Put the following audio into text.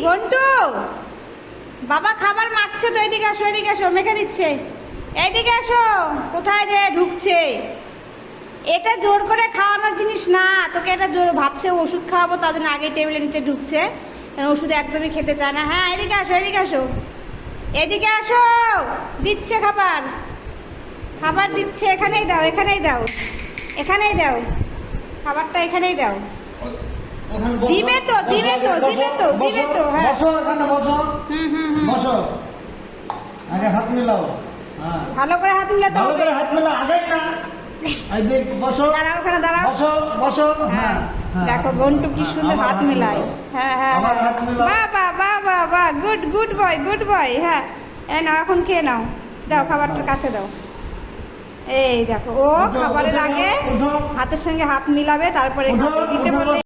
ঘন্টু বাবা খাবার মাখছে তো, এদিকে আসো, এদিকে আসো, মেখে দিচ্ছে। এইদিকে আসো। কোথায় যে ঢুকছে? এটা জোর করে খাওয়ানোর জিনিস না, তোকে এটা জোর ভাবছে ওষুধ খাওয়াবো, তার জন্য আগে টেবিলের নিচে ঢুকছে, কারণ ওষুধ একদমই খেতে চায় না। হ্যাঁ এদিকে আসো, এদিকে আসো, এদিকে আসো। দিচ্ছে খাবার, খাবার দিচ্ছে। এখানেই দাও, এখানেই দাও, এখানেই দাও, খাবারটা এখানেই দাও। দিবে তো, দিবে তো, দিবে তো, দিবে তো। হ্যাঁ বসো, এখানে বসো। বসো, আগে হাত মিলাও। হ্যাঁ, ভালো করে হাত মিলাতে ভালো হবে। করে হাত মিলাও, আগে না। এই যে বসো, দাঁড়াও, ওখানে দাঁড়াও। বসো, বসো। হ্যাঁ হ্যাঁ, দেখো হাত ঘন্টু কি মিলাও। সুন্দর আমার হাত মিলায়। মিলাও। হ্যাঁ হ্যাঁ আমার হ্যাঁ, হাত মিলাও। বাহ বাহ বাহ বাহ বাহ, good good boy, good boy. হ্যাঁ এই নাও, এখন খেয়ে নাও, দাও খাবারটার কাছে দাও। এই দেখো ও উঠো, খাবারের উঠো, আগে উঠো। হাতের সঙ্গে হাত মিলাবে, তারপরে উঠো, খাবে। দিতে উঠো, বললে